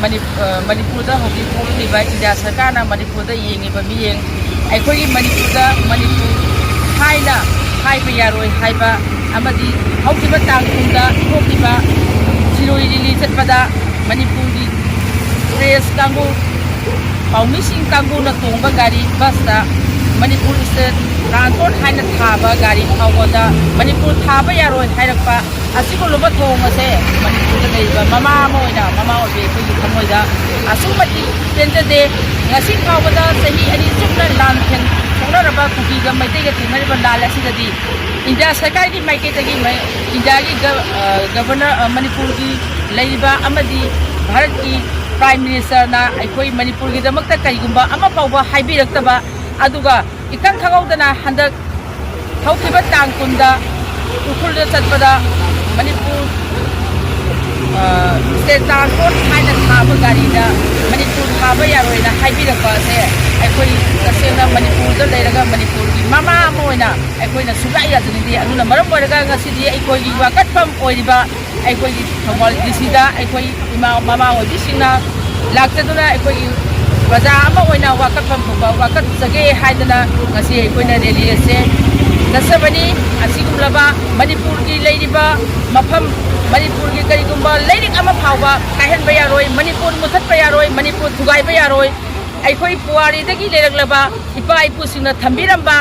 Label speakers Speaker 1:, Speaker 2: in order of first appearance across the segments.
Speaker 1: Manipurda hoki tholi ba India sarkar na Manipurda yengi ba miyeng akhoi Manipurda Manipur haina haiba yaroi haiba amadi haukiba tangkunda hokiba chiroi lili chatpada Manipurgi race kangu paumising kangu na tongba gari basta Manipur state transport haina thaba gari thawada Manipur thaba yaroi hairakpa asigo loba thongase Manipur leiba mama moina mama obe koi thamoida asumati tendade ngasi thawada sahi ani chupna lan then thonaraba kuki ga maitega tinariba lal asidadi India sarkar gi maike tagi mai India gi governor Manipur gi leiba amadi Bharat ki prime minister na aikoi Manipur gi damakta kaigumba ama pawba haibirakta aduga ikang khagaudana handak thaukiba tangkunda ukhulda chatpada Manipur state transport haina thaba gari da Manipur thaba yaroina haibirakpa se aikoi tasena Manipur da leiraga Manipur gi mama moina aikoi na sugai yadini aduna maram oiraga ngasidi aikoi gi wakatpam oiriba aikoi gi Thoubal disida aikoi ima mama oibisingna laktaduna aikoi baza ama oina wakatpam phoba wakat jage haidana ngasi aikoi na rally ase nasabani asigumlaba Manipur gi leiriba mafam Manipur gi karigumba leiring ama phawba kahenba yaroi Manipur muthatpa yaroi Manipur thugaiba yaroi aikoi puari dagi leiraglaba ipa ipu singna thambiramba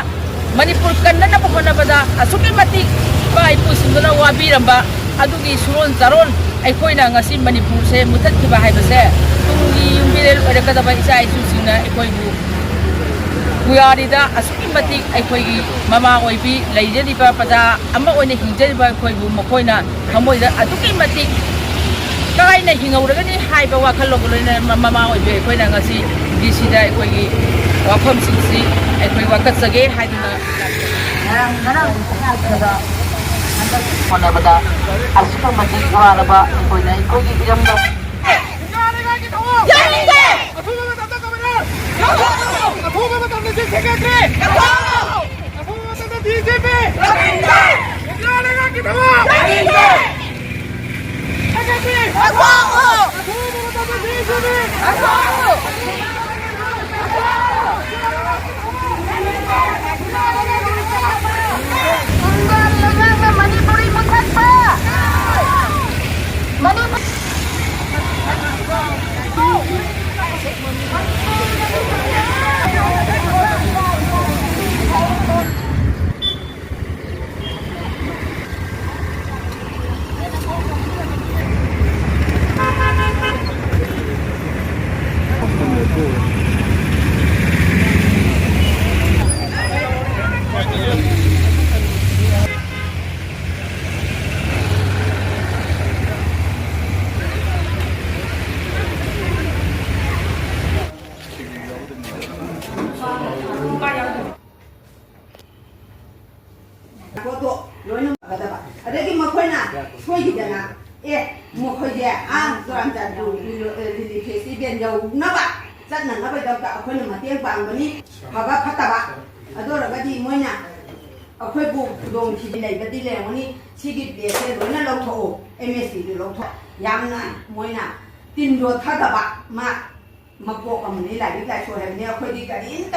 Speaker 1: Manipur kannana phobanabada asuki mati ipa ipu singna wabiramba adugi suron zaron aikoina ngasi Manipur se muthatkiba haibase tungi yumbirel orakadaba isa isu singna aikoi bu Kuyarida asuki mati aikoi gi mama oibi leijariba pada ama oine hingjariba aikoi bu makoina thamoida aduki mati kaina hingauragani haiba wakhalogoloina mama oibi aikoina ngasi disida aikoi gi wakham singsi aikoi wakatsage haiduna narang kada Monabada, Asiko Mati Waraba, Koina, Kogi Yamda.
Speaker 2: Adagi makoina soigidana makoije doranta lili festival jau naba satna naba dauka akhona mateng pangbani haba phataba adoragadi moina akhoi bu dong thi leibadi lengoni sigi bese loina lotho MSME lotho yamna moina tinro thadaba ma mapok amni lai lai so hebne akhoi di karin